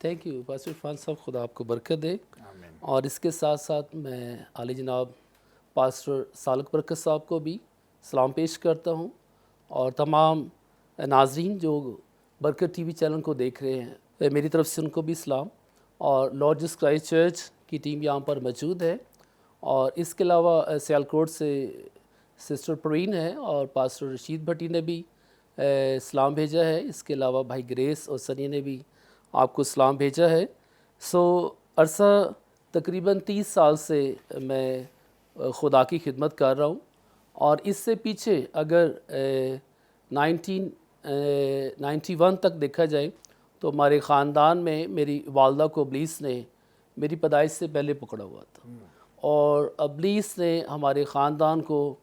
Thank you pastor Irfan صاحب، خدا آپ کو برکت دے. اور اس کے ساتھ ساتھ میں عالی جناب پاسٹر سالک برکت صاحب کو بھی سلام پیش کرتا ہوں، اور تمام ناظرین جو برکت ٹی وی چینل کو دیکھ رہے ہیں، میری طرف سے ان کو بھی سلام. اور لارڈ جیسس کرائسٹ چرچ کی ٹیم یہاں پر موجود ہے، اور اس کے علاوہ سیالکوٹ سے سسٹر پروین ہے، اور پاسٹر رشید بھٹی نے بھی سلام بھیجا ہے. اس کے علاوہ بھائی گریس اور سنی نے بھی آپ کو سلام بھیجا ہے. سو عرصہ تقریباً 30 سال سے میں خدا کی خدمت کر رہا ہوں، اور اس سے پیچھے اگر 1991 تک دیکھا جائے تو ہمارے خاندان میں میری والدہ کو ابلیس نے میری پیدائش سے پہلے پکڑا ہوا تھا، اور ابلیس نے ہمارے خاندان کو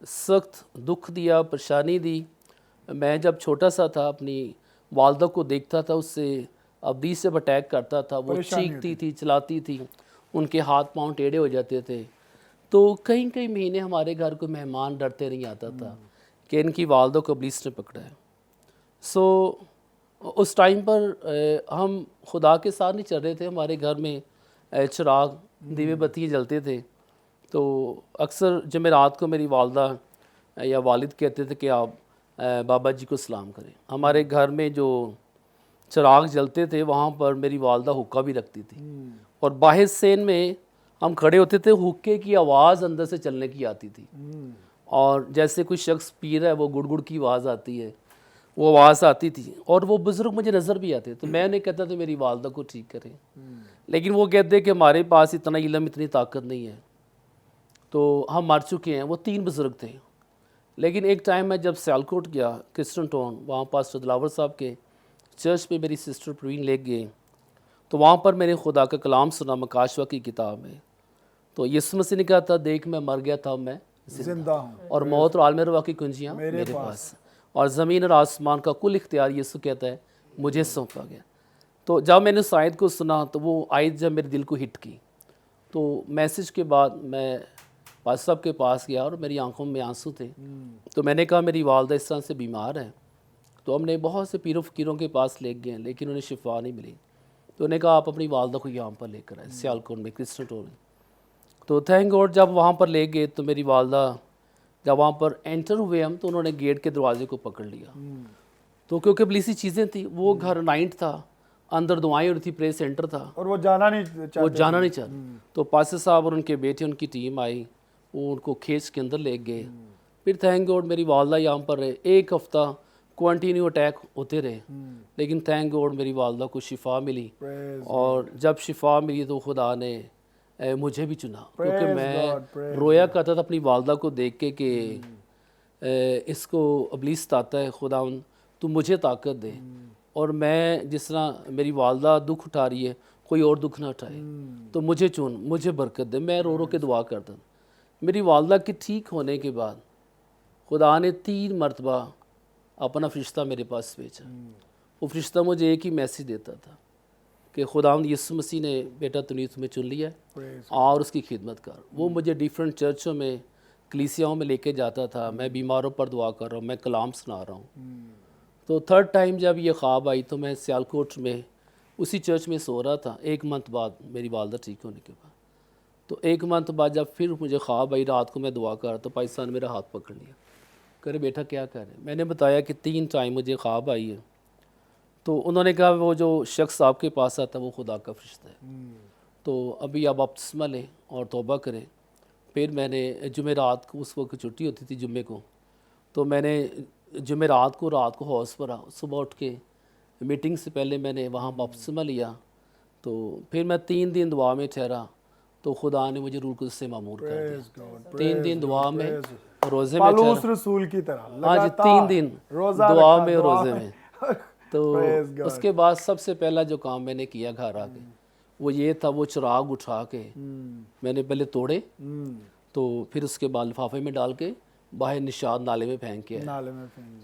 سخت دکھ دیا، پریشانی دی. میں جب چھوٹا سا تھا اپنی والدہ کو دیکھتا تھا، اس سے ابلیس سے اٹیک کرتا تھا. وہ چیختی تھی، چلاتی تھی، ان کے ہاتھ پاؤں ٹیڑھے ہو جاتے تھے. تو کئی مہینے ہمارے گھر کو مہمان ڈرتے نہیں آتا تھا کہ ان کی والدہ کو ابلیس نے پکڑا ہے. سو اس ٹائم پر ہم خدا کے ساتھ نہیں چل رہے تھے. ہمارے گھر میں چراغ دیوے بتیاں جلتے تھے. تو اکثر جمعرات کو میری والدہ یا والد کہتے تھے کہ آپ بابا جی کو سلام کریں. ہمارے گھر میں جو چراغ جلتے تھے وہاں پر میری والدہ حقہ بھی رکھتی تھی، اور باہر سین میں ہم کھڑے ہوتے تھے، حقے کی آواز اندر سے چلنے کی آتی تھی، اور جیسے کوئی شخص پی رہا ہے وہ گڑ گڑ کی آواز آتی ہے، وہ آواز آتی تھی. اور وہ بزرگ مجھے نظر بھی آتے، تو میں نے کہتا تھا میری والدہ کو ٹھیک کریں، لیکن وہ کہتے کہ ہمارے پاس اتنا علم، اتنی طاقت نہیں ہے. تو ہم مر چکے ہیں. وہ 3 بزرگ تھے. لیکن ایک ٹائم میں جب سیالکوٹ گیا، کرسٹن ٹاؤن، وہاں پاسٹر دلاور صاحب کے چرچ پہ میری سسٹر پروین لے گئے، تو وہاں پر میں نے خدا کا کلام سنا، مکاشوہ کی کتاب میں. تو یسوع مسیح نے کہا تھا، دیکھ میں مر گیا تھا، میں زندہ ہوں، اور موت اور عالم ارواح کی کنجیاں میرے پاس، اور زمین اور آسمان کا کل اختیار یسوع کہتا ہے مجھے سونپا گیا. تو جب میں نے اس آیت کو سنا تو وہ آیت جب میرے دل کو ہٹ کی، تو میسج کے بعد میں پاسٹر صاحب کے پاس گیا، اور میری آنکھوں میں آنسو تھے. تو میں نے کہا میری والدہ اس طرح سے بیمار ہے. تو ہم نے بہت سے پیر و فقیروں کے پاس لے گئے، لیکن انہیں شفا نہیں ملی. تو انہوں نے کہا آپ اپنی والدہ کو یہاں پر لے کر آئے، سیالکوٹ میں، کرسٹن ٹاؤن میں. تو تھینک گاڈ جب وہاں پر لے گئے تو میری والدہ جب وہاں پر انٹر ہوئے ہم، تو انہوں نے گیٹ کے دروازے کو پکڑ لیا. تو کیونکہ ابلیسی چیزیں تھیں، وہ گھر نائٹ تھا، اندر دعائیں ہو رہی تھی، پرے سینٹر تھا، اور وہ جانا نہیں چاہتے. تو پاسٹر صاحب اور ان کے بیٹے، ان کی ٹیم آئی، وہ ان کو کھینچ کے اندر لے گئے. پھر تھینک گاڈ میری والدہ یہاں پر رہے. 1 ہفتہ کنٹینیو اٹیک ہوتے رہے، لیکن تھینک گاڈ میری والدہ کو شفا ملی. اور جب شفا ملی تو خدا نے مجھے بھی چنا، کیونکہ میں رویا کرتا تھا اپنی والدہ کو دیکھ کے کہ اس کو ابلیس ستاتا ہے، خداوند تو مجھے طاقت دے، اور میں جس طرح میری والدہ دکھ اٹھا رہی ہے کوئی اور دکھ نہ اٹھائے، تو مجھے چن، مجھے برکت دے. میں رو کے دعا کرتا تھا. میری والدہ کے ٹھیک ہونے کے بعد خدا نے 3 مرتبہ اپنا فرشتہ میرے پاس بھیجا. وہ فرشتہ مجھے ایک ہی میسیج دیتا تھا کہ خداوند یسوع مسیح نے بیٹا تمہیں چن لیا ہے اور اس کی خدمت کر. وہ مجھے ڈیفرنٹ چرچوں میں، کلیسیاؤں میں لے کے جاتا تھا. میں بیماروں پر دعا کر رہا ہوں، میں کلام سنا رہا ہوں. تو 3rd ٹائم جب یہ خواب آئی تو میں سیالکوٹ میں اسی چرچ میں سو رہا تھا 1 منتھ بعد میری والدہ ٹھیک ہونے کے بعد. تو 1 منتھ بعد جب پھر مجھے خواب آئی، رات کو میں دعا کر رہا تو پاکستان نے میرا ہاتھ پکڑ لیا، کہہ رہے بیٹا کیا کر رہے. میں نے بتایا کہ 3 ٹائم مجھے خواب آئی ہے. تو انہوں نے کہا وہ جو شخص آپ کے پاس آتا ہے وہ خدا کا فرشتہ ہے، تو ابھی آپ بپتسمہ لیں اور توبہ کریں. پھر میں نے جمعرات کو، اس وقت چھٹی ہوتی تھی جمعے کو، تو میں نے جمعرات کو رات کو ہاؤس پر صبح اٹھ کے میٹنگ سے پہلے میں نے وہاں بپتسمہ لیا. تو پھر میں 3 دن دعا میں ٹھہرا، تو خدا نے مجھے روح القدس سے معمور کر دیا. 3 دن دعا میں، روزے میں پالوس رسول کی طرح ہاں جی، 3 دن دعا میں اور روزے میں. تو اس کے بعد سب سے پہلا جو کام میں نے کیا گھر آ کے وہ یہ تھا، وہ چراغ اٹھا کے میں نے پہلے توڑے، تو پھر اس کے بعد لفافے میں ڈال کے باہر نشاد نالے میں پھینک کے.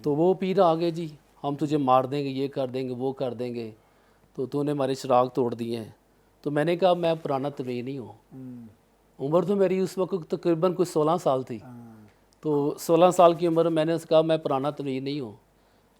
تو وہ پیر آ گئے، جی ہم تجھے مار دیں گے، یہ کر دیں گے، وہ کر دیں گے، تو نے ہمارے چراغ توڑ دیے ہیں. تو میں نے کہا میں پرانا تبی نہیں ہوں. عمر تو میری اس وقت تقریباً کچھ 16 سال تھی. تو 16 سال کی عمر میں نے کہا میں پرانا تبی نہیں ہوں.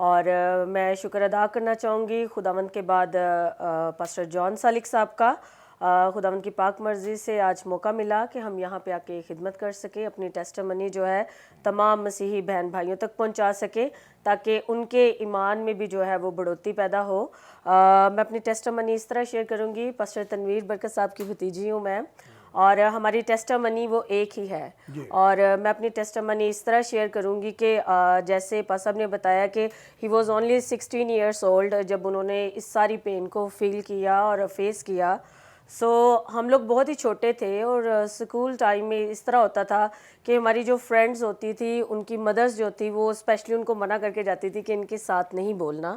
اور میں شکر ادا کرنا چاہوں گی خداوند کے بعد پاسٹر جان سالک صاحب کا. خداوند کی پاک مرضی سے آج موقع ملا کہ ہم یہاں پہ آ کے خدمت کر سکیں, اپنی ٹیسٹمنی جو ہے تمام مسیحی بہن بھائیوں تک پہنچا سکیں تاکہ ان کے ایمان میں بھی جو ہے وہ بڑھوتری پیدا ہو. میں اپنی ٹیسٹمنی اس طرح شیئر کروں گی. پاسٹر تنویر برکت صاحب کی بھتیجی ہوں میں, اور ہماری ٹیسٹمنی وہ ایک ہی ہے. اور میں اپنی ٹیسٹمنی اس طرح شیئر کروں گی کہ جیسے پاس صاحب نے بتایا کہ he was only 16 years old جب انہوں نے اس ساری پین کو فیل کیا اور فیس کیا. سو ہم لوگ بہت ہی چھوٹے تھے اور اسکول ٹائم میں اس طرح ہوتا تھا کہ ہماری جو فرینڈز ہوتی تھی ان کی مدرس جو تھی وہ اسپیشلی ان کو منع کر کے جاتی تھی کہ ان کے ساتھ نہیں بولنا,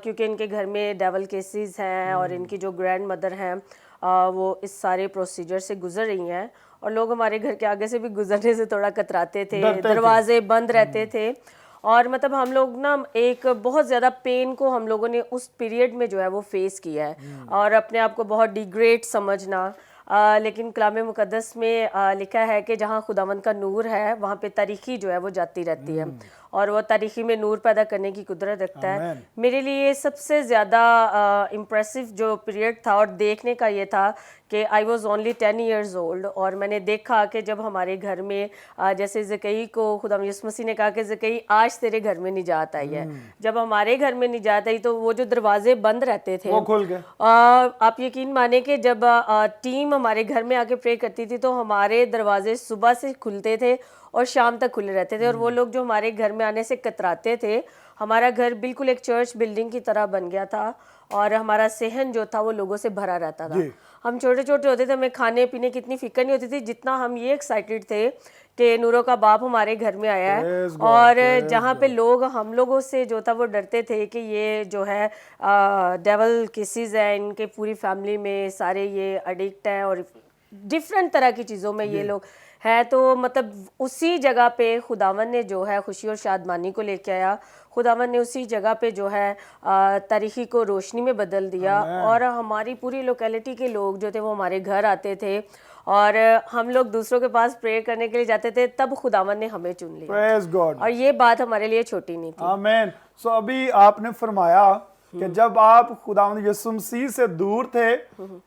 کیونکہ ان کے گھر میں ڈیول کیسز ہیں اور ان کی جو گرینڈ مدر ہیں وہ اس سارے پروسیجر سے گزر رہی ہیں, اور لوگ ہمارے گھر کے آگے سے بھی گزرنے سے تھوڑا کتراتے تھے, دروازے بند رہتے تھے. اور مطلب ہم لوگ نا ایک بہت زیادہ پین کو ہم لوگوں نے اس پیریڈ میں جو ہے وہ فیس کیا ہے, اور اپنے آپ کو بہت ڈیگریڈ سمجھنا. لیکن کلام مقدس میں لکھا ہے کہ جہاں خداوند کا نور ہے وہاں پہ تاریکی جو ہے وہ جاتی رہتی ہے, اور وہ تاریکی میں نور پیدا کرنے کی قدرت رکھتا ہے. میرے لیے سب سے زیادہ امپریسو جو پیریڈ تھا اور دیکھنے کا یہ تھا کہ I was only 10 years old, اور میں نے دیکھا کہ جب ہمارے گھر میں جیسے زکئی کو خدا یسوع مسیح نے کہا کہ زکئی آج تیرے گھر میں نجات آئی ہے, جب ہمارے گھر میں نجات آئی تو وہ جو دروازے بند رہتے تھے وہ کھل گئے. آپ یقین مانیں کہ جب ٹیم ہمارے گھر میں آ کے پرے کرتی تھی تو ہمارے دروازے صبح سے کھلتے تھے اور شام تک کھلے رہتے تھے, اور وہ لوگ جو ہمارے گھر میں آنے سے کتراتے تھے, ہمارا گھر بالکل ایک چرچ بلڈنگ کی طرح بن گیا تھا, اور ہمارا صحن جو تھا وہ لوگوں سے بھرا رہتا تھا. ہم چھوٹے چھوٹے ہوتے تھے, ہمیں کھانے پینے کی اتنی فکر نہیں ہوتی تھی جتنا ہم یہ ایکسائٹیڈ تھے کہ نوروں کا باپ ہمارے گھر میں آیا ہے. اور جہاں پہ لوگ ہم لوگوں سے جو تھا وہ ڈرتے تھے کہ یہ جو ہے ڈیول کیسز ہیں, ان کے پوری فیملی میں سارے یہ ایڈکٹ ہیں اور ڈفرینٹ طرح کی چیزوں میں یہ لوگ ہے. تو مطلب اسی جگہ پہ خداوند نے جو ہے خوشی اور شادمانی کو لے کے آیا. خداوند نے اسی جگہ پہ جو ہے تاریکی کو روشنی میں بدل دیا, اور ہماری پوری لوکیلٹی کے لوگ جو تھے وہ ہمارے گھر آتے تھے, اور ہم لوگ دوسروں کے پاس پریئر کرنے کے لیے جاتے تھے, تب خداوند نے ہمیں چن لیا. پریز گاڈ. اور یہ بات ہمارے لیے چھوٹی نہیں تھی. آمین. سو ابھی آپ نے فرمایا کہ جب آپ خداوند یسوع مسیح سے دور تھے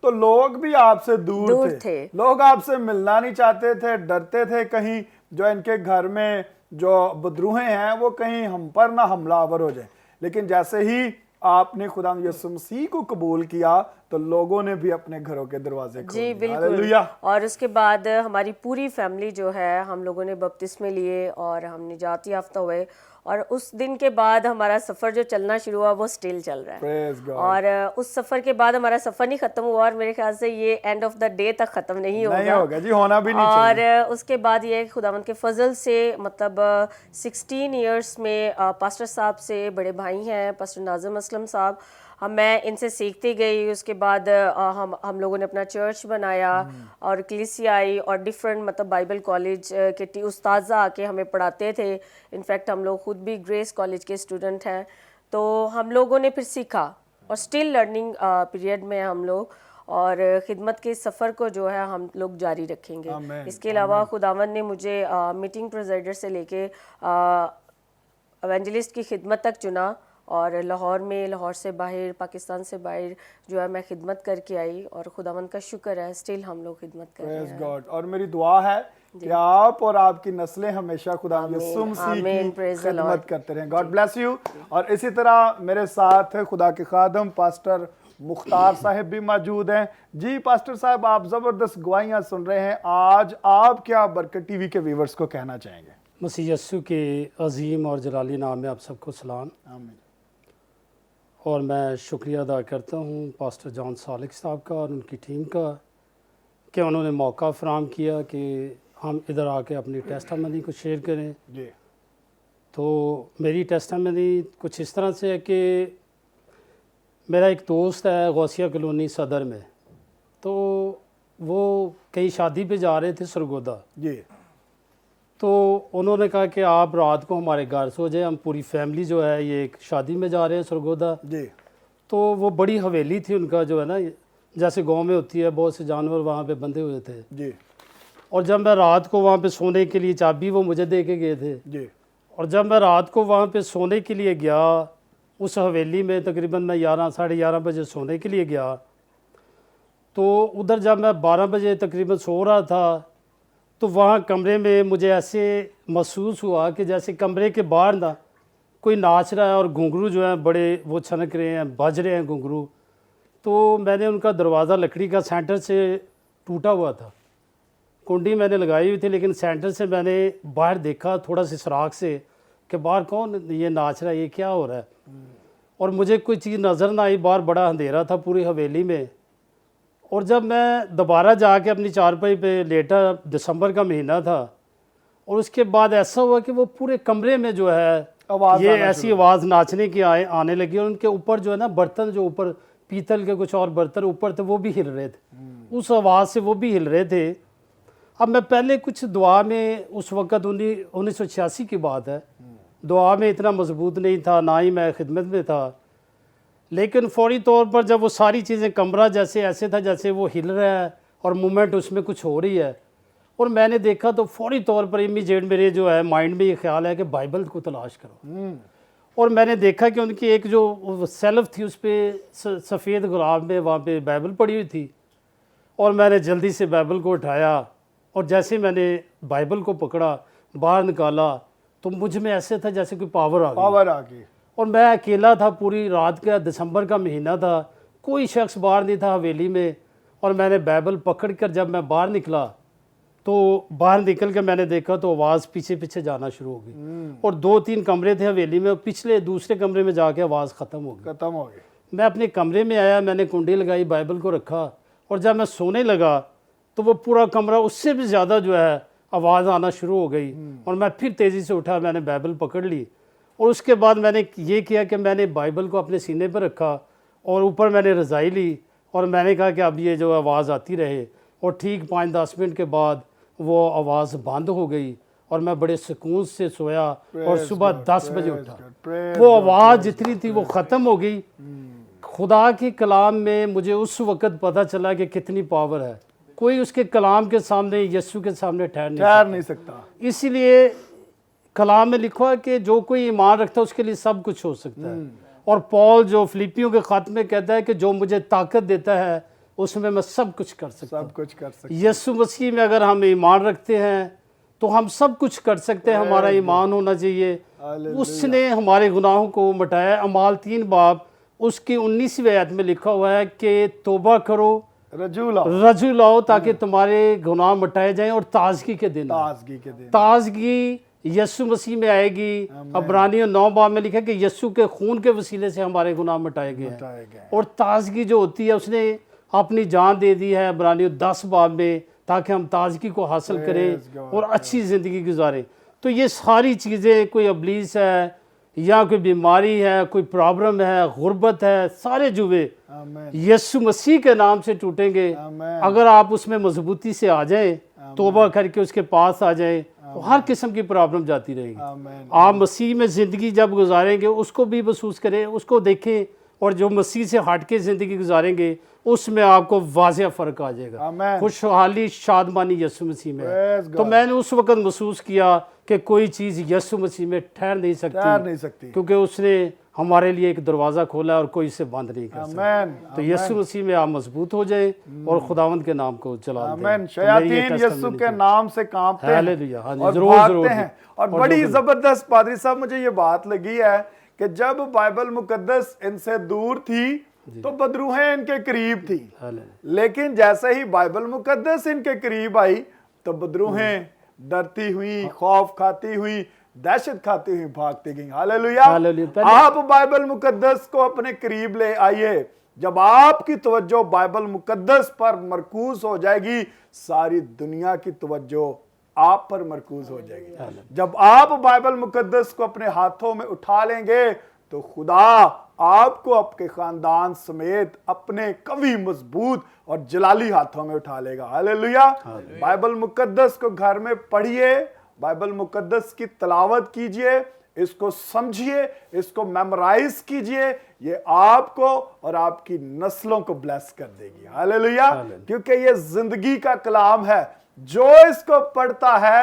تو لوگ بھی آپ سے دور تھے. لوگ آپ سے ملنا نہیں چاہتے تھے, ڈرتے تھے کہیں جو ان کے گھر میں جو بدروہیں ہیں وہ کہیں ہم پر نہ حملہ آور ہو جائیں. لیکن جیسے ہی آپ نے خداوند یسوع مسیح کو قبول کیا تو لوگوں نے بھی اپنے گھروں کے دروازے کھولے. جی بالکل. اور اس کے بعد ہماری پوری فیملی جو ہے ہم لوگوں نے بپتسمے لیے اور ہم نجات یافتہ ہوئے, اور اس دن کے بعد ہمارا سفر جو چلنا شروع ہوا وہ سٹل چل رہا ہے. اور اس سفر کے بعد ہمارا سفر نہیں ختم ہوا, اور میرے خیال سے یہ اینڈ آف دا ڈے تک ختم نہیں ہوگا جی, ہونا بھی نہیں چاہیے. اور اس کے بعد یہ خداوند کے فضل سے مطلب 16 ایئرس میں پاسٹر صاحب سے بڑے بھائی ہیں پاسٹر ناظم اسلم صاحب, میں ان سے سیکھتی گئی. اس کے بعد ہم لوگوں نے اپنا چرچ بنایا اور کلیسیا آئی, اور ڈفرینٹ مطلب بائبل کالج کے استاذہ آ کے ہمیں پڑھاتے تھے. انفیکٹ ہم لوگ خود بھی گریس کالج کے اسٹوڈنٹ ہیں. تو ہم لوگوں نے پھر سیکھا, اور اسٹل لرننگ پیریڈ میں ہم لوگ, اور خدمت کے سفر کو جو ہے ہم لوگ جاری رکھیں گے. اس کے علاوہ خداوند نے مجھے میٹنگ پریزائڈر سے لے کے ایونجلسٹ کی خدمت تک چنا, اور لاہور میں, لاہور سے باہر, پاکستان سے باہر جو ہے میں خدمت کر کے آئی, اور خداوند کا شکر ہے اسٹل ہم لوگ خدمت کر رہے ہیں. اور میری دعا ہے کہ آپ اور آپ کی نسلیں ہمیشہ خدا یسوع مسیح کی خدمت کرتے رہیں. God bless you. اور اسی طرح میرے ساتھ خدا کے خادم پاسٹر مختار صاحب بھی موجود ہیں. جی پاسٹر صاحب, آپ زبردست گواہیاں سن رہے ہیں, آج آپ کیا برکت ٹی وی کے ویورز کو کہنا چاہیں گے؟ مسیح یسوع کے عظیم اور جلالی نام میں آپ سب کو سلام. آمین. اور میں شکریہ ادا کرتا ہوں پاسٹر جان سالک صاحب کا اور ان کی ٹیم کا کہ انہوں نے موقع فراہم کیا کہ ہم ادھر آ کے اپنی ٹیسٹامنی کو شیئر کریں. جی. تو میری ٹیسٹامنی کچھ اس طرح سے ہے کہ میرا ایک دوست ہے غوثیہ کالونی صدر میں, تو وہ کہیں شادی پہ جا رہے تھے سرگودا. جی. تو انہوں نے کہا کہ آپ رات کو ہمارے گھر سو جائیں, ہم پوری فیملی جو ہے یہ ایک شادی میں جا رہے ہیں سرگودا. جی. تو وہ بڑی حویلی تھی ان کا جو ہے نا, جیسے گاؤں میں ہوتی ہے, بہت سے جانور وہاں پہ بندھے ہوئے تھے. جی. اور جب میں رات کو وہاں پہ سونے کے لیے چابی وہ مجھے دے کے گئے تھے. جی. اور جب میں رات کو وہاں پہ سونے کے لیے گیا اس حویلی میں، تقریباً میں 11 بجے سونے کے لیے گیا، تو ادھر جب میں 12 بجے تقریباً سو رہا تھا تو وہاں کمرے میں مجھے ایسے محسوس ہوا کہ جیسے کمرے کے باہر نا کوئی ناچ رہا ہے اور گھنگرو جو ہیں بڑے وہ چھنک رہے ہیں، بج رہے ہیں گھنگرو. تو میں نے ان کا دروازہ لکڑی کا سینٹر سے ٹوٹا ہوا تھا، کنڈی میں نے لگائی ہوئی تھی، لیکن سینٹر سے میں نے باہر دیکھا تھوڑا سے سراغ سے کہ باہر کون یہ ناچ رہا ہے، یہ کیا ہو رہا ہے. اور مجھے کوئی چیز نظر نہ آئی، باہر بڑا اندھیرا تھا پوری حویلی میں. اور جب میں دوبارہ جا کے اپنی چارپائی پہ لیٹا، دسمبر کا مہینہ تھا، اور اس کے بعد ایسا ہوا کہ وہ پورے کمرے میں جو ہے یہ ایسی آواز ناچنے کی آنے لگی، اور ان کے اوپر جو ہے نا برتن، جو اوپر پیتل کے کچھ اور برتن اوپر تھے وہ بھی ہل رہے تھے، اس آواز سے وہ بھی ہل رہے تھے. اب میں پہلے کچھ دعا میں، اس وقت 1986 کی بات ہے، دعا میں اتنا مضبوط نہیں تھا، نہ ہی میں خدمت میں تھا، لیکن فوری طور پر جب وہ ساری چیزیں، کمرہ جیسے ایسے تھا جیسے وہ ہل رہا ہے اور مومنٹ اس میں کچھ ہو رہی ہے، اور میں نے دیکھا تو فوری طور پر امیجیٹ میرے جو ہے مائنڈ میں یہ خیال ہے کہ بائبل کو تلاش کرو. اور میں نے دیکھا کہ ان کی ایک جو سیلف تھی اس پہ سفید غلاب میں وہاں پہ بائبل پڑی ہوئی تھی، اور میں نے جلدی سے بائبل کو اٹھایا، اور جیسے میں نے بائبل کو پکڑا باہر نکالا تو مجھ میں ایسے تھا جیسے کوئی پاور آ گئی. اور میں اکیلا تھا، پوری رات کا دسمبر کا مہینہ تھا، کوئی شخص باہر نہیں تھا حویلی میں، اور میں نے بائبل پکڑ کر جب میں باہر نکلا تو باہر نکل کے میں نے دیکھا تو آواز پیچھے پیچھے جانا شروع ہو گئی، اور 2-3 کمرے تھے حویلی میں، پچھلے دوسرے کمرے میں جا کے آواز ختم ہو گئی. میں اپنے کمرے میں آیا، میں نے کنڈی لگائی، بائبل کو رکھا، اور جب میں سونے لگا تو وہ پورا کمرہ اس سے بھی زیادہ جو ہے آواز آنا شروع ہو گئی. اور میں پھر تیزی سے اٹھا، میں نے بائبل پکڑ لی، اور اس کے بعد میں نے یہ کیا کہ میں نے بائبل کو اپنے سینے پر رکھا، اور اوپر میں نے رضائی لی، اور میں نے کہا کہ اب یہ جو آواز آتی رہے. اور ٹھیک 5-10 منٹ کے بعد وہ آواز بند ہو گئی، اور میں بڑے سکون سے سویا، اور صبح 10 بجے اٹھا. وہ آواز جتنی تھی وہ ختم ہو گئی. خدا کے کلام میں مجھے اس وقت پتہ چلا کہ کتنی پاور ہے. کوئی اس کے کلام کے سامنے، یسوع کے سامنے ٹھہر نہیں سکتا. اسی لیے کلام میں لکھا ہے کہ جو کوئی ایمان رکھتا ہے اس کے لیے سب کچھ ہو سکتا ہے. اور پول جو فلیپیوں کے خط میں کہتا ہے کہ جو مجھے طاقت دیتا ہے اس میں میں سب کچھ کر سکتا ہوں. یسوع مسیح میں اگر ہم ایمان رکھتے ہیں تو ہم سب کچھ کر سکتے ہیں. ہمارا ایمان ہونا چاہیے. اس نے ہمارے گناہوں کو مٹایا. اعمال 3 باب اس کی 19ویں آیت میں لکھا ہوا ہے کہ توبہ کرو، رجوع لاؤ تاکہ تمہارے گناہ مٹائے جائیں، اور تازگی کے دن تازگی یسوع مسیح میں آئے گی. عبرانیوں 9 باب میں لکھا کہ یسوع کے خون کے وسیلے سے ہمارے گناہ مٹائے گئے ہیں. اور تازگی جو ہوتی ہے اس نے اپنی جان دے دی ہے عبرانیوں 10 باب میں، تاکہ ہم تازگی کو حاصل کریں اور اچھی زندگی گزاریں. تو یہ ساری چیزیں، کوئی ابلیس ہے یا کوئی بیماری ہے، کوئی پرابلم ہے، غربت ہے، سارے جوے یسوع مسیح کے نام سے ٹوٹیں گے اگر آپ اس میں مضبوطی سے آ جائیں، توبہ کر کے اس کے پاس آ جائیں. تو ہر قسم کی پرابلم جاتی رہے گی. آپ مسیح میں زندگی جب گزاریں گے اس کو بھی محسوس کریں، اس کو دیکھیں، اور جو مسیح سے ہٹ کے زندگی گزاریں گے اس میں آپ کو واضح فرق آ جائے گا. خوشحالی، شادمانی یسوع مسیح میں ہے. تو میں نے اس وقت محسوس کیا کہ کوئی چیز یسوع مسیح میں ٹھہر نہیں سکتی، کیونکہ اس نے ہمارے لیے ایک دروازہ کھولا اور کوئی اسے بند نہیں کر سکتا. تو یسوع مسیح میں آپ مضبوط ہو جائیں اور خداوند کے نام کو جلال دیں. شیاطین یسوع کے نام سے کانپتے ہیں اور بھاگتے ہیں. اور بڑی زبردست پادری صاحب مجھے یہ بات لگی ہے کہ جب بائبل مقدس ان سے دور تھی تو بدروہیں ان کے قریب تھی، لیکن جیسے ہی بائبل مقدس ان کے قریب آئی تو بدروہیں ڈرتی ہوئی، خوف کھاتی ہوئی، دہشت کھاتی ہوئی بھاگتی گئیں. ہاللیلویہ. آپ بائبل مقدس کو اپنے قریب لے آئیے. جب آپ کی توجہ بائبل مقدس پر مرکوز ہو جائے گی، ساری دنیا کی توجہ آپ پر مرکوز ہو جائے گی. جب آپ بائبل مقدس کو اپنے ہاتھوں میں اٹھا لیں گے تو خدا آپ کو آپ کے خاندان سمیت اپنے قوی، مضبوط اور جلالی ہاتھوں میں اٹھا لے گا. ہاللیلویہ. بائبل مقدس کو گھر میں پڑھیے، بائبل مقدس کی تلاوت کیجئے، اس کو سمجھیے، اس کو میمورائز کیجئے. یہ آپ کو اور آپ کی نسلوں کو بلیس کر دے گی. ہاللیلویہ. کیونکہ یہ زندگی کا کلام ہے. جو اس کو پڑھتا ہے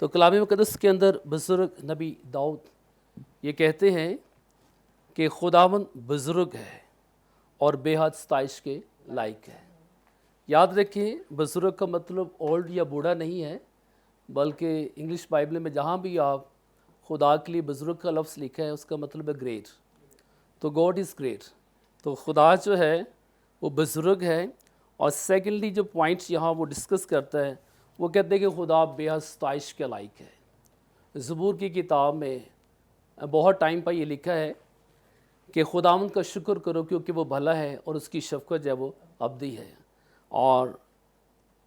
تو کلام مقدس کے اندر بزرگ نبی داؤد یہ کہتے ہیں کہ خداوند بزرگ ہے اور بے حد ستائش کے لائق ہے۔ یاد رکھیں بزرگ کا مطلب اولڈ یا بوڑھا نہیں ہے، بلکہ انگلش بائبل میں جہاں بھی آپ خدا کے لیے بزرگ کا لفظ لکھا ہے اس کا مطلب ہے گریٹ۔ تو گاڈ از گریٹ، تو خدا جو ہے وہ بزرگ ہے۔ اور سیکنڈلی جو پوائنٹس یہاں وہ ڈسکس کرتا ہے وہ کہتے ہیں کہ خدا بے حد ستائش کے لائق ہے۔ زبور کی کتاب میں بہت ٹائم پر یہ لکھا ہے کہ خداوند کا شکر کرو کیونکہ وہ بھلا ہے اور اس کی شفقت جو ہے وہ ابدی ہے۔ اور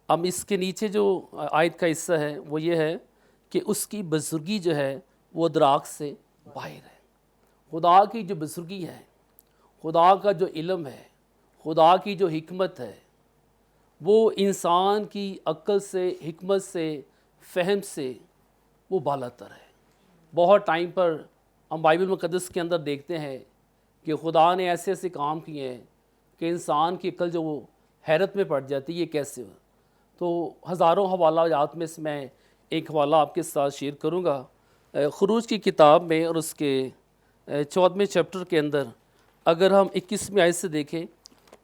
اب اس کے نیچے جو آیت کا حصہ ہے وہ یہ ہے کہ اس کی بزرگی جو ہے وہ دراگ سے باہر ہے۔ خدا کی جو بزرگی ہے، خدا کا جو علم ہے، خدا کی جو حکمت ہے، وہ انسان کی عقل سے، حکمت سے، فہم سے وہ بالا تر ہے۔ بہت ٹائم پر ہم بائبل مقدس کے اندر دیکھتے ہیں کہ خدا نے ایسے ایسے کام کیے ہیں کہ انسان کی عقل جو وہ حیرت میں پڑ جاتی ہے یہ کیسے ہوا۔ تو ہزاروں حوالہ جات میں سے میں ایک حوالہ آپ کے ساتھ شیئر کروں گا۔ خروج کی کتاب میں اور اس کے 14ویں چیپٹر کے اندر اگر ہم 21ویں آیت سے دیکھیں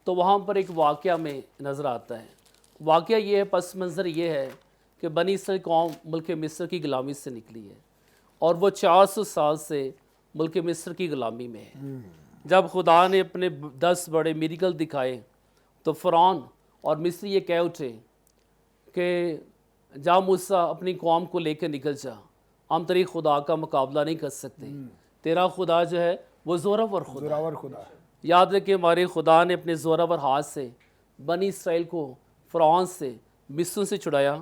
تو وہاں پر ایک واقعہ میں نظر آتا ہے۔ واقعہ یہ ہے، پس منظر یہ ہے کہ بنی اسرائیل قوم ملک مصر کی غلامی سے نکلی ہے اور وہ 400 سال سے ملک مصر کی غلامی میں ہے۔ جب خدا نے اپنے 10 بڑے میریکل دکھائے تو فرعون اور مصری یہ کہہ اٹھے کہ جا موسیٰ اپنی قوم کو لے کے نکل جا، ہم تیری خدا کا مقابلہ نہیں کر سکتے، تیرا خدا جو ہے وہ زوراور خدا ہے۔ زوراور خدا ہے۔ یاد رکھیں ہمارے خدا نے اپنے زوراور ہاتھ سے بنی اسرائیل کو فرعون سے، مصر سے چھڑایا۔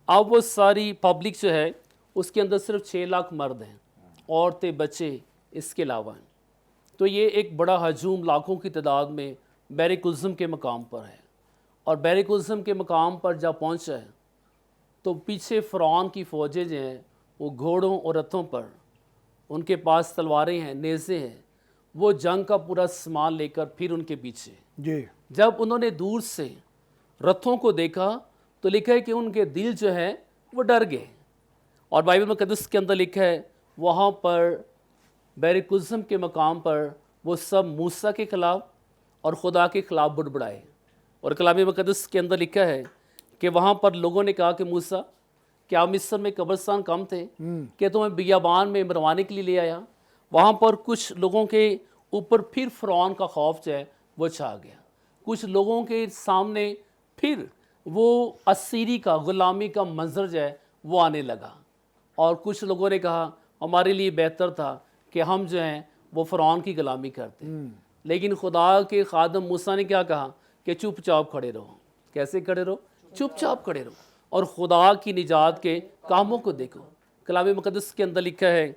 اب وہ ساری پبلک جو ہے اس کے اندر صرف 6 لاکھ مرد ہیں، عورتیں بچے اس کے علاوہ ہیں۔ تو یہ ایک بڑا ہجوم لاکھوں کی تعداد میں بحر کلثم کے مقام پر ہے، اور بحر کلثم کے مقام پر جب پہنچا ہے تو پیچھے فرعون کی فوجیں جو ہیں وہ گھوڑوں اور رتھوں پر، ان کے پاس تلواریں ہیں، نیزے ہیں، وہ جنگ کا پورا سامان لے کر پھر ان کے پیچھے۔ جی جب انہوں نے دور سے رتھوں کو دیکھا تو لکھا ہے کہ ان کے دل جو ہے وہ ڈر گئے، اور بائبل مقدس کے اندر لکھا ہے وہاں پر بحر کلثم کے مقام پر وہ سب موسیٰ کے خلاف اور خدا کے خلاف بڑبڑائے۔ اور کلام مقدس کے اندر لکھا ہے کہ وہاں پر لوگوں نے کہا کہ موسیٰ کیا مصر میں قبرستان کم تھے کہ تمہیں بیابان میں مروانے کے لیے لے آیا؟ وہاں پر کچھ لوگوں کے اوپر پھر فرعون کا خوف جو ہے وہ چھا گیا، کچھ لوگوں کے سامنے پھر وہ اسیری کا، غلامی کا منظر جو ہے وہ آنے لگا، اور کچھ لوگوں نے کہا ہمارے لیے بہتر تھا کہ ہم جو ہیں وہ فرعون کی غلامی کرتے۔ لیکن خدا کے خادم موسیٰ نے کیا کہا کہ چپ چاپ کھڑے رہو۔ کیسے کھڑے رہو؟ چپ چاپ کھڑے رہو اور خدا کی نجات کے کاموں کو دیکھو۔ کلام مقدس کے اندر لکھا ہے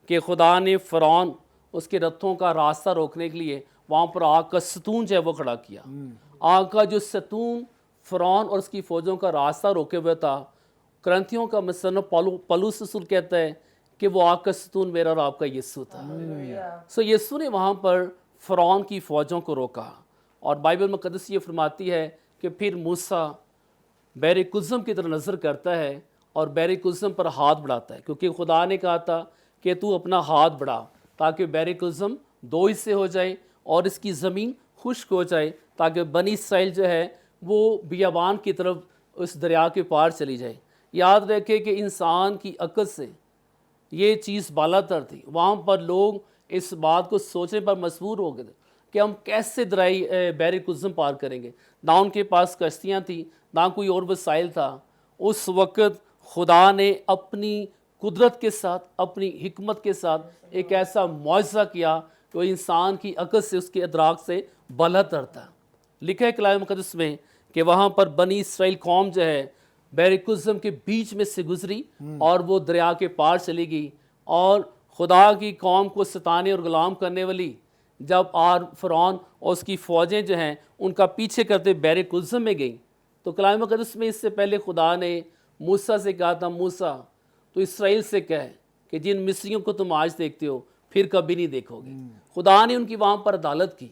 کہ خدا نے فرعون اس کے رتھوں کا راستہ روکنے کے لیے وہاں پر آگ کا ستون جو ہے وہ کھڑا کیا۔ آگ کا جو ستون فرعون اور اس کی فوجوں کا راستہ روکے ہوئے تھا، کرنتھیوں کا مصنف پولس رسول کہتا ہے کہ وہ آگ کا ستون میرا اور آپ کا یسوع تھا۔ سو یسوع نے وہاں پر فرعون کی فوجوں کو روکا، اور بائبل مقدس یہ فرماتی ہے کہ پھر موسیٰ بحر کلثم کی طرف نظر کرتا ہے اور بحر کلثم پر ہاتھ بڑھاتا ہے، کیونکہ خدا نے کہا تھا کہ تو اپنا ہاتھ بڑھا تاکہ بحر کلثم 2 حصے ہو جائے اور اس کی زمین خشک ہو جائے، تاکہ بنی اسرائیل جو ہے وہ بیابان کی طرف اس دریا کے پار چلی جائے۔ یاد رکھے کہ انسان کی عقل سے یہ چیز بالا تر تھی۔ وہاں پر لوگ اس بات کو سوچنے پر مجبور ہو گئے تھے کہ ہم کیسے بحر کلثم پار کریں گے۔ نہ ان کے پاس کشتیاں تھیں، نہ کوئی اور وسائل تھا۔ اس وقت خدا نے اپنی قدرت کے ساتھ، اپنی حکمت کے ساتھ ایک ایسا معجزہ کیا جو انسان کی عقل سے، اس کے ادراک سے بالا تر تھا۔ لکھا ہے کلام مقدس میں کہ وہاں پر بنی اسرائیل قوم جو ہے بحر کلثم کے بیچ میں سے گزری اور وہ دریا کے پار چلی گئی، اور خدا کی قوم کو ستانے اور غلام کرنے والی جب فرعون اور اس کی فوجیں جو ہیں ان کا پیچھے کرتے بحر کلثم میں گئیں، تو کلام مقدس میں اس سے پہلے خدا نے موسیٰ سے کہا تھا موسیٰ تو اسرائیل سے کہے کہ جن مصریوں کو تم آج دیکھتے ہو پھر کبھی نہیں دیکھو گے۔ خدا نے ان کی وہاں پر عدالت کی،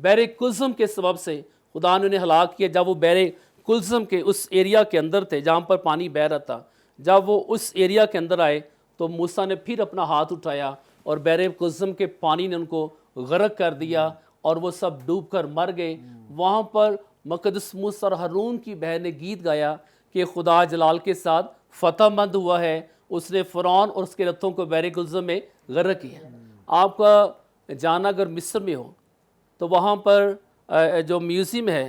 بحر کلثم کے سبب سے خدا نے انہیں ہلاک کیا۔ جب وہ بحر کلثم کے اس ایریا کے اندر تھے جہاں پر پانی بہہ رہا تھا، جب وہ اس ایریا کے اندر آئے تو موسیٰ نے پھر اپنا ہاتھ اٹھایا اور بحر قلزم کے پانی نے ان کو غرق کر دیا اور وہ سب ڈوب کر مر گئے۔ وہاں پر مقدس موسیٰ اور ہارون کی بہن نے گیت گایا کہ خدا جلال کے ساتھ فتح مند ہوا ہے، اس نے فرعون اور اس کے رتھوں کو بحر قلزم میں غرق کیا۔ آپ کا جانا اگر مصر میں ہو تو وہاں پر جو میوزیم ہے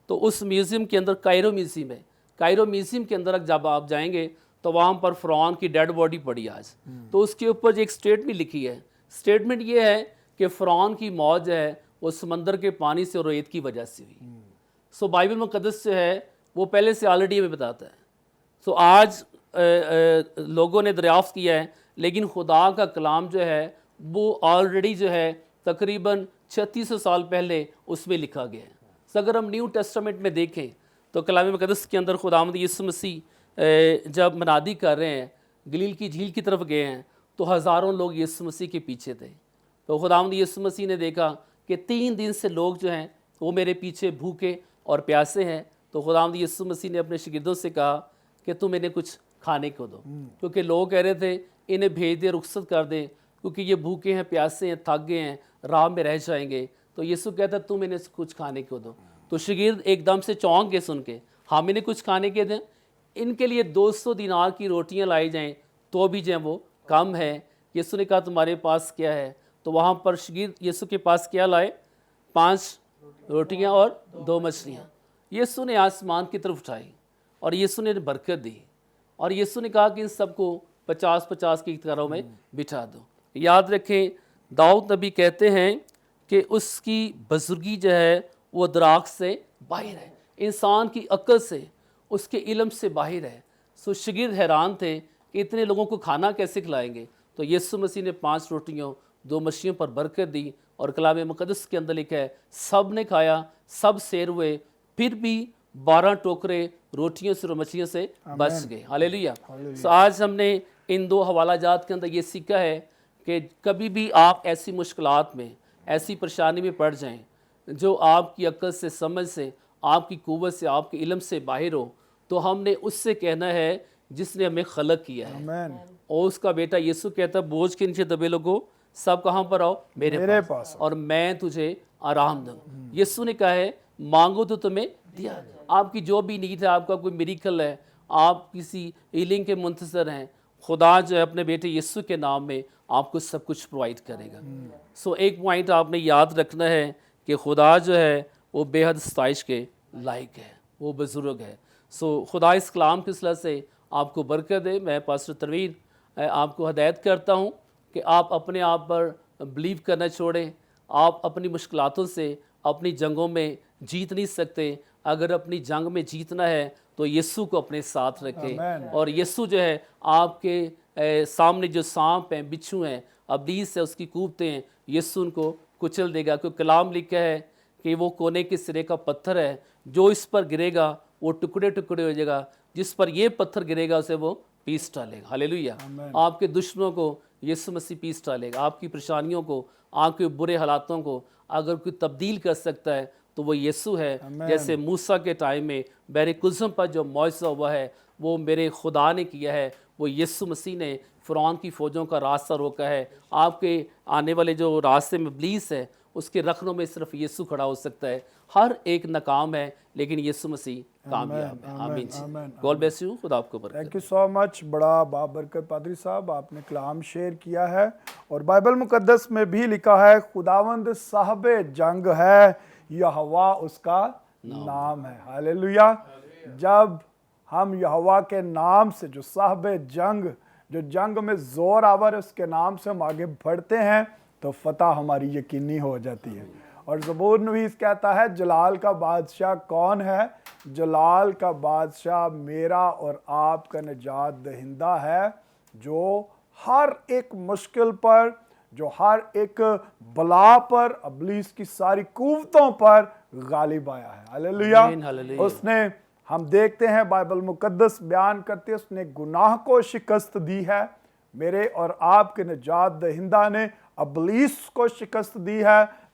تو اس میوزیم کے اندر کائرو میوزیم ہے، کائرو میوزیم کے اندر جب آپ جائیں گے تو وہاں پر فرعون کی ڈیڈ باڈی پڑی آج، تو اس کے اوپر ایک سٹیٹمنٹ لکھی ہے۔ سٹیٹمنٹ یہ ہے کہ فرعون کی موت جو ہے وہ سمندر کے پانی سے اور ریت کی وجہ سے ہوئی۔ سو بائبل مقدس جو ہے وہ پہلے سے آلریڈی ہمیں بتاتا ہے۔ سو آج لوگوں نے دریافت کیا ہے، لیکن خدا کا کلام جو ہے وہ آلریڈی جو ہے تقریباً 3600 سال پہلے اس میں لکھا گیا ہے۔ سو اگر ہم نیو ٹیسٹامنٹ میں دیکھیں تو کلام مقدس کے اندر خداوند یسوع مسیح جب منادی کر رہے ہیں، گلیل کی جھیل کی طرف گئے ہیں تو ہزاروں لوگ یسوع مسیح کے پیچھے تھے۔ تو خداوند یسوع مسیح نے دیکھا کہ 3 دن سے لوگ جو ہیں وہ میرے پیچھے بھوکے اور پیاسے ہیں، تو خداوند یسوع مسیح نے اپنے شاگردوں سے کہا کہ تم انہیں کچھ کھانے کو دو، کیونکہ لوگ کہہ رہے تھے انہیں بھیج دے، رخصت کر دیں، کیونکہ یہ بھوکے ہیں، پیاسے ہیں، تھک گئے ہیں، راہ میں رہ جائیں گے۔ تو یسوع کہتا ہے تم انہیں کچھ کھانے کو دو۔ تو شاگرد ایک دم سے چونک گئے سن کے، ہم انہیں کچھ کھانے کے دیں؟ ان کے لیے 200 دینار کی روٹیاں لائی جائیں تو بھی جو ہیں وہ کم ہے۔ یسوع نے کہا تمہارے پاس کیا ہے؟ تو وہاں پر شاگرد یسوع کے پاس کیا لائے؟ 5 روٹیاں اور 2 مچھلیاں۔ یسوع نے آسمان کی طرف اٹھائی اور یسوع نے برکت دی اور یسوع نے کہا کہ ان سب کو 50-50 کی قطاروں میں بٹھا دو۔ یاد رکھیں داؤد نبی کہتے ہیں کہ اس کی بزرگی جو ہے وہ دراخت سے باہر ہے، انسان کی عقل سے، اس کے علم سے باہر ہے۔ سو شاگرد حیران تھے کہ اتنے لوگوں کو کھانا کیسے کھلائیں گے؟ تو یسوع مسیح نے 5 روٹیوں 2 مچھلیوں پر برکت دی اور کلام مقدس کے اندر لکھا ہے سب نے کھایا، سب سیر ہوئے، پھر بھی 12 ٹوکرے روٹیوں سے اور مچھلیوں سے بچ گئے۔ ہاللیلویہ۔ سو آج ہم نے ان 2 حوالہ جات کے اندر یہ سیکھا ہے کہ کبھی بھی آپ ایسی مشکلات میں، ایسی پریشانی میں پڑ جائیں جو آپ کی عقل سے، سمجھ سے، آپ کی قوت سے، آپ کے علم سے باہر ہو، تو ہم نے اس سے کہنا ہے جس نے ہمیں خلق کیا ہے۔ آمین۔ اور اس کا بیٹا یسوع کہتا ہے بوجھ کے نیچے دبے لوگوں سب کہاں پر آؤ؟ میرے پاس، اور میں تجھے آرام دوں۔ یسوع نے کہا ہے مانگو تو تمہیں دیا۔ آپ کی جو بھی نیڈ ہے، آپ کا کوئی میریکل ہے، آپ کسی ہیلنگ کے منتظر ہیں، خدا جو ہے اپنے بیٹے یسوع کے نام میں آپ کو سب کچھ پرووائڈ کرے گا۔ سو ایک پوائنٹ آپ نے یاد رکھنا ہے کہ خدا جو ہے وہ بے حد ستائش کے لائق ہے، وہ بزرگ ہے۔ سو خدا اس کلام کی صلح سے آپ کو برکت دے۔ میں پاسٹر تنویر آپ کو ہدایت کرتا ہوں کہ آپ اپنے آپ پر بلیو کرنا چھوڑیں۔ آپ اپنی مشکلاتوں سے، اپنی جنگوں میں جیت نہیں سکتے۔ اگر اپنی جنگ میں جیتنا ہے تو یسوع کو اپنے ساتھ رکھیں، اور یسوع جو ہے آپ کے سامنے جو سانپ ہیں، بچھو ہیں، ابلیس ہے، اس کی قوتیں ہیں، یسوع ان کو کچل دے گا۔ کیونکہ کلام لکھا ہے کہ وہ کونے کے سرے کا پتھر ہے، جو اس پر گرے گا وہ ٹکڑے ٹکڑے ہو جائے گا، جس پر یہ پتھر گرے گا اسے وہ پیس ڈالے گا۔ ہاللیلویہ۔ آپ کے دشمنوں کو یسوع مسیح پیس ڈالے گا۔ آپ کی پریشانیوں کو، آپ کے برے حالاتوں کو اگر کوئی تبدیل کر سکتا ہے تو وہ یسوع ہے۔ جیسے موسیٰ کے ٹائم میں بحر قلزم پر جو معجزہ ہوا ہے وہ میرے خدا نے کیا ہے، وہ یسوع مسیح نے فرعون کی فوجوں کا راستہ روکا ہے۔ آپ کے آنے والے جو راستے میں ابلیس ہے اس کے رکھنوں میں صرف یسوع کھڑا ہو سکتا ہے۔ ہر ایک ناکام ہے لیکن یسوع مسیح کامیاب ہے۔ آمین جی۔ God bless you. خدا آپ کو برکت۔ تھینک یو سو مچ، بڑا بابرکت پادری صاحب، آپ نے کلام شیئر کیا ہے، اور بائبل مقدس میں بھی لکھا ہے خداوند صاحب جنگ ہے، یہوہ اس کا نام ہے۔ ہاللیلویہ۔ جب ہم یہوہ کے نام سے، جو صاحب جنگ، جو جنگ میں زور آور ہے، اس کے نام سے ہم آگے بڑھتے ہیں تو فتح ہماری یقینی ہو جاتی ہے۔ اور زبور نویس کہتا ہے جلال کا بادشاہ کون ہے؟ جلال کا بادشاہ میرا اور آپ کا نجات دہندہ ہے، جو ہر ایک مشکل پر، جو ہر ایک بلا پر، ابلیس کی ساری قوتوں پر غالب آیا ہے۔ ہاللیلویہ۔ اس نے، ہم دیکھتے ہیں بائبل مقدس بیان کرتے، اس نے گناہ کو شکست دی ہے، میرے اور آپ کے نجات دہندہ نے ابلیس کو شکست دی ہے،